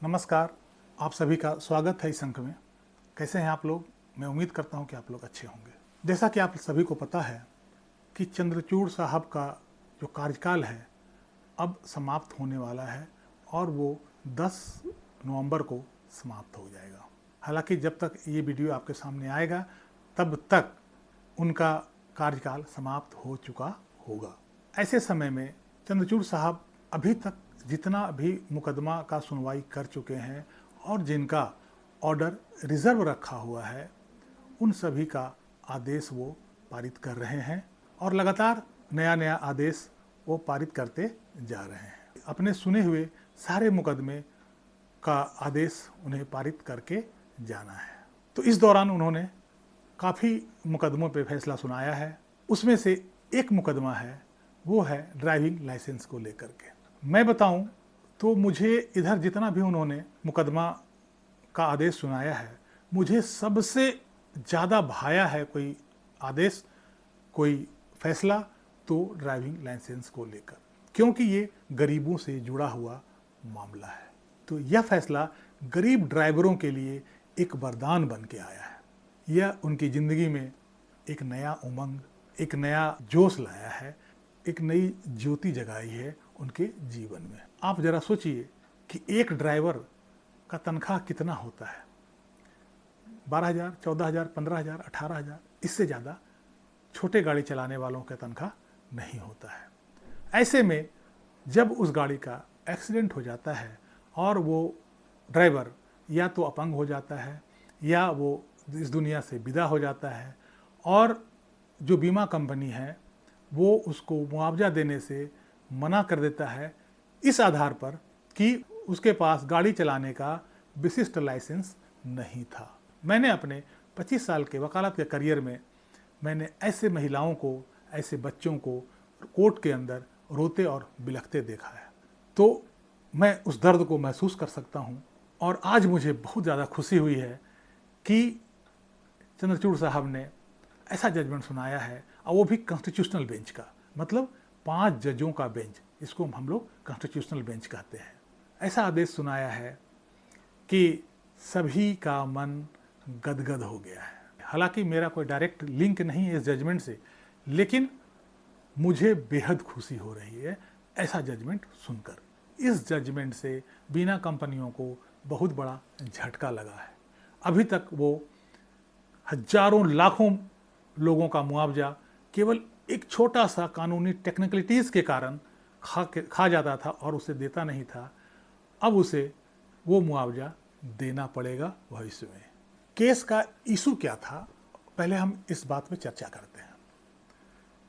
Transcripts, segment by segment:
नमस्कार, आप सभी का स्वागत है इस अंक में। कैसे हैं आप लोग? मैं उम्मीद करता हूं कि आप लोग अच्छे होंगे। जैसा कि आप सभी को पता है कि चंद्रचूड़ साहब का जो कार्यकाल है अब समाप्त होने वाला है और वो 10 नवंबर को समाप्त हो जाएगा। हालांकि जब तक ये वीडियो आपके सामने आएगा तब तक उनका कार्यकाल समाप्त हो चुका होगा। ऐसे समय में चंद्रचूड़ साहब अभी तक जितना भी मुकदमा का सुनवाई कर चुके हैं और जिनका ऑर्डर रिजर्व रखा हुआ है उन सभी का आदेश वो पारित कर रहे हैं और लगातार नया नया आदेश वो पारित करते जा रहे हैं। अपने सुने हुए सारे मुकदमे का आदेश उन्हें पारित करके जाना है। तो इस दौरान उन्होंने काफ़ी मुकदमों पे फैसला सुनाया है। उसमें से एक मुकदमा है वो है ड्राइविंग लाइसेंस को लेकर के। मैं बताऊं तो मुझे इधर जितना भी उन्होंने मुकदमा का आदेश सुनाया है, मुझे सबसे ज़्यादा भाया है कोई आदेश, कोई फैसला तो ड्राइविंग लाइसेंस को लेकर, क्योंकि ये गरीबों से जुड़ा हुआ मामला है। तो यह फैसला गरीब ड्राइवरों के लिए एक वरदान बन के आया है। यह उनकी ज़िंदगी में एक नया उमंग, एक नया जोश लाया है, एक नई ज्योति जगाई है उनके जीवन में। आप ज़रा सोचिए कि एक ड्राइवर का तनख्वाह कितना होता है? 12,000, 14,000, 15,000, 18,000, इससे ज़्यादा छोटे गाड़ी चलाने वालों का तनख्वाह नहीं होता है। ऐसे में जब उस गाड़ी का एक्सीडेंट हो जाता है और वो ड्राइवर या तो अपंग हो जाता है या वो इस दुनिया से विदा हो जाता है और जो बीमा कंपनी है वो उसको मुआवजा देने से मना कर देता है इस आधार पर कि उसके पास गाड़ी चलाने का विशिष्ट लाइसेंस नहीं था। मैंने अपने 25 साल के वकालत के करियर में मैंने ऐसे महिलाओं को, ऐसे बच्चों को कोर्ट के अंदर रोते और बिलखते देखा है। तो मैं उस दर्द को महसूस कर सकता हूँ और आज मुझे बहुत ज़्यादा खुशी हुई है कि चंद्रचूड़ साहब ने ऐसा जजमेंट सुनाया है, और वो भी कॉन्स्टिट्यूशनल बेंच का, मतलब 5 जजों का बेंच, इसको हम लोग कॉन्स्टिट्यूशनल बेंच कहते हैं। ऐसा आदेश सुनाया है कि सभी का मन गदगद हो गया है। हालांकि मेरा कोई डायरेक्ट लिंक नहीं है इस जजमेंट से, लेकिन मुझे बेहद खुशी हो रही है ऐसा जजमेंट सुनकर। इस जजमेंट से बीमा कंपनियों को बहुत बड़ा झटका लगा है। अभी तक वो हजारों लाखों लोगों का मुआवजा केवल एक छोटा सा कानूनी टेक्निकलिटीज़ के कारण खा जाता था और उसे देता नहीं था। अब उसे वो मुआवजा देना पड़ेगा भविष्य में। केस का इशू क्या था, पहले हम इस बात पे चर्चा करते हैं।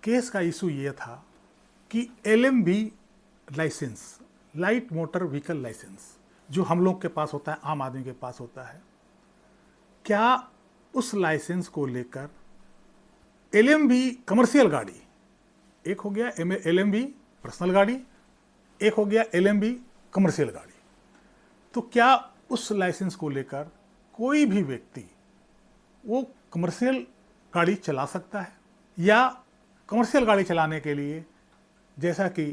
केस का इशू ये था कि LMV licence, light motor vehicle licence, जो हम लोग के पास होता है, आम आदमी के पास होता है, क्या उस लाइसेंस को लेकर LMV कमर्शियल गाड़ी, एक हो गया LMV पर्सनल गाड़ी, एक हो गया LMV कमर्शियल गाड़ी, तो क्या उस लाइसेंस को लेकर कोई भी व्यक्ति वो कमर्शियल गाड़ी चला सकता है, या कमर्शियल गाड़ी चलाने के लिए जैसा कि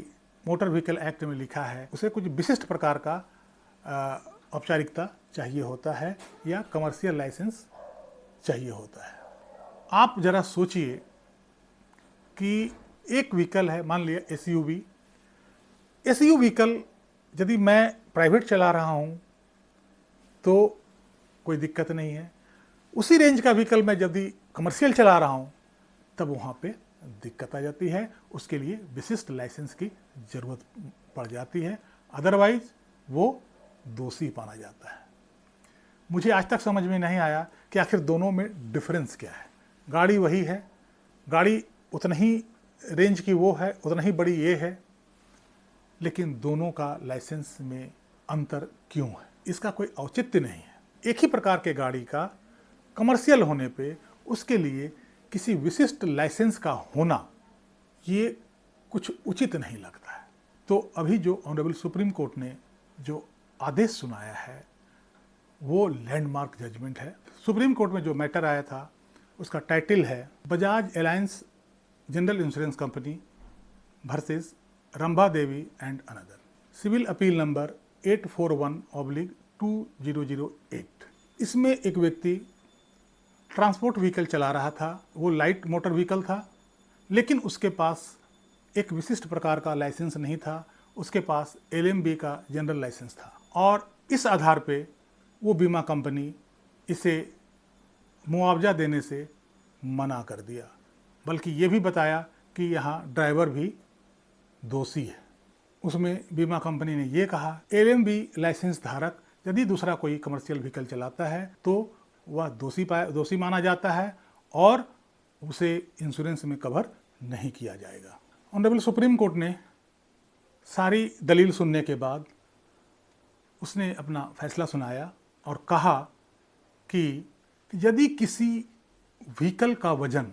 मोटर व्हीकल एक्ट में लिखा है उसे कुछ विशिष्ट प्रकार का औपचारिकता चाहिए होता है या कमर्शियल लाइसेंस चाहिए होता है। आप ज़रा सोचिए कि एक व्हीकल है, मान लिया SUV व्हीकल, यदि मैं प्राइवेट चला रहा हूँ तो कोई दिक्कत नहीं है। उसी रेंज का व्हीकल मैं यदि कमर्शियल चला रहा हूँ तब वहाँ पे दिक्कत आ जाती है, उसके लिए विशिष्ट लाइसेंस की ज़रूरत पड़ जाती है, अदरवाइज वो दोषी माना जाता है। मुझे आज तक समझ में नहीं आया कि आखिर दोनों में डिफरेंस क्या है। गाड़ी वही है, गाड़ी उतना ही रेंज की वो है, उतना ही बड़ी ये है, लेकिन दोनों का लाइसेंस में अंतर क्यों है? इसका कोई औचित्य नहीं है। एक ही प्रकार के गाड़ी का कमर्शियल होने पे उसके लिए किसी विशिष्ट लाइसेंस का होना ये कुछ उचित नहीं लगता है। तो अभी जो ऑनरेबल सुप्रीम कोर्ट ने जो आदेश सुनाया है वो लैंडमार्क जजमेंट है। सुप्रीम कोर्ट में जो मैटर आया था उसका टाइटल है Bajaj Allianz general insurance company versus Rambha Devi and another, civil appeal number 841/2022। 2008। इसमें एक व्यक्ति ट्रांसपोर्ट व्हीकल चला रहा था, वो लाइट मोटर व्हीकल था, लेकिन उसके पास एक विशिष्ट प्रकार का लाइसेंस नहीं था, उसके पास LMB का जनरल लाइसेंस था और इस आधार पे वो बीमा कंपनी इसे मुआवजा देने से मना कर दिया, बल्कि ये भी बताया कि यहाँ ड्राइवर भी दोषी है। उसमें बीमा कंपनी ने ये कहा LMB लाइसेंस धारक यदि दूसरा कोई कमर्शियल व्हीकल चलाता है तो वह दोषी माना जाता है और उसे इंश्योरेंस में कवर नहीं किया जाएगा। ऑनरेबल सुप्रीम कोर्ट ने सारी दलील सुनने के बाद उसने अपना फैसला सुनाया और कहा कि यदि किसी व्हीकल का वजन,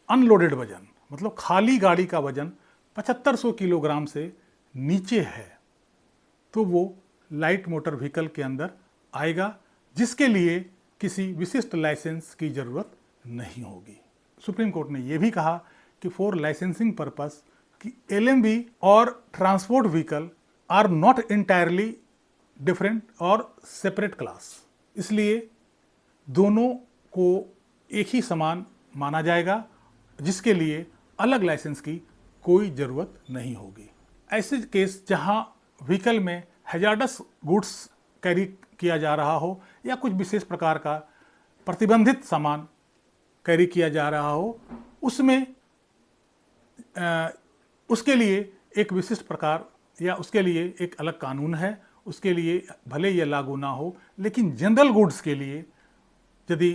अनलोडेड वजन मतलब खाली गाड़ी का वजन 7500 किलोग्राम से नीचे है तो वो लाइट मोटर व्हीकल के अंदर आएगा, जिसके लिए किसी विशिष्ट लाइसेंस की ज़रूरत नहीं होगी। सुप्रीम कोर्ट ने यह भी कहा कि फॉर लाइसेंसिंग पर्पस कि LMB और transport vehicle are not entirely different और सेपरेट क्लास, इसलिए दोनों को एक ही समान माना जाएगा, जिसके लिए अलग लाइसेंस की कोई ज़रूरत नहीं होगी। ऐसे केस जहां व्हीकल में हैजार्डस गुड्स कैरी किया जा रहा हो या कुछ विशेष प्रकार का प्रतिबंधित सामान कैरी किया जा रहा हो, उसमें उसके लिए एक विशिष्ट प्रकार या उसके लिए एक अलग कानून है, उसके लिए भले यह लागू ना हो, लेकिन जनरल गुड्स के लिए यदि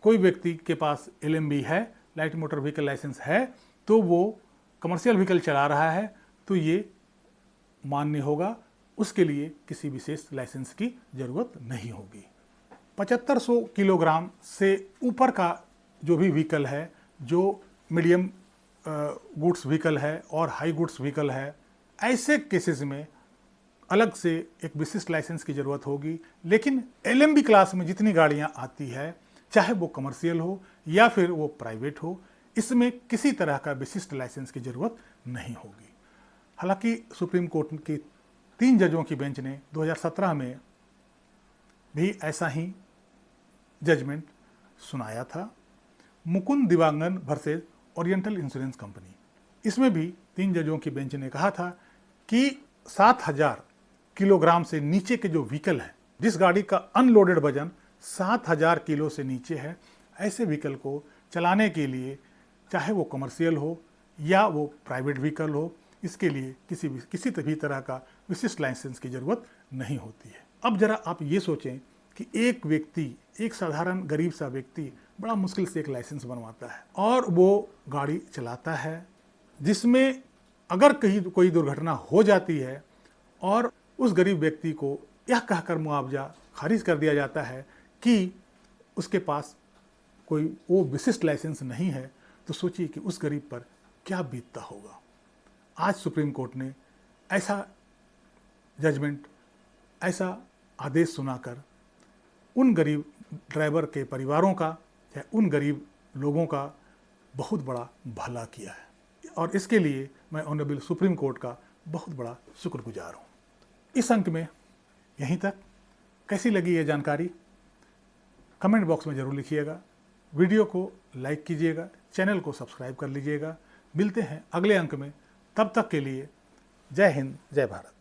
कोई व्यक्ति के पास LMB है, लाइट मोटर व्हीकल लाइसेंस है, तो वो कमर्शियल व्हीकल चला रहा है तो ये मान्य होगा, उसके लिए किसी विशेष लाइसेंस की ज़रूरत नहीं होगी। 7500 किलोग्राम से ऊपर का जो भी व्हीकल है, जो मीडियम गुड्स व्हीकल है और हाई गुड्स व्हीकल है, ऐसे केसेस में अलग से एक विशिष्ट लाइसेंस की ज़रूरत होगी। लेकिन LMB क्लास में जितनी गाड़ियां आती है, चाहे वो कमर्शियल हो या फिर वो प्राइवेट हो, इसमें किसी तरह का विशिष्ट लाइसेंस की ज़रूरत नहीं होगी। हालांकि सुप्रीम कोर्ट की 3 जजों की बेंच ने 2017 में भी ऐसा ही जजमेंट सुनाया था, Mukund Dewangan versus Oriental Insurance Company. इसमें भी 3 जजों की बेंच ने कहा था कि 7000 किलोग्राम से नीचे के जो व्हीकल है, जिस गाड़ी का अनलोडेड वजन 7000 किलो से नीचे है, ऐसे व्हीकल को चलाने के लिए चाहे वो कमर्शियल हो या वो प्राइवेट व्हीकल हो, इसके लिए किसी भी तरह का विशिष्ट लाइसेंस की ज़रूरत नहीं होती है। अब जरा आप ये सोचें कि एक व्यक्ति, एक साधारण गरीब सा व्यक्ति बड़ा मुश्किल से एक लाइसेंस बनवाता है और वो गाड़ी चलाता है, जिसमें अगर कहीं कोई दुर्घटना हो जाती है और उस गरीब व्यक्ति को यह कहकर मुआवजा खारिज कर दिया जाता है कि उसके पास कोई वो विशिष्ट लाइसेंस नहीं है, तो सोचिए कि उस गरीब पर क्या बीतता होगा। आज सुप्रीम कोर्ट ने ऐसा जजमेंट, ऐसा आदेश सुनाकर उन गरीब ड्राइवर के परिवारों का या उन गरीब लोगों का बहुत बड़ा भला किया है और इसके लिए मैं ऑनरेबल सुप्रीम कोर्ट का बहुत बड़ा शुक्रगुजार हूँ। इस अंक में यहीं तक। कैसी लगी ये जानकारी कमेंट बॉक्स में ज़रूर लिखिएगा, वीडियो को लाइक कीजिएगा, चैनल को सब्सक्राइब कर लीजिएगा। मिलते हैं अगले अंक में, तब तक के लिए जय हिंद, जय भारत।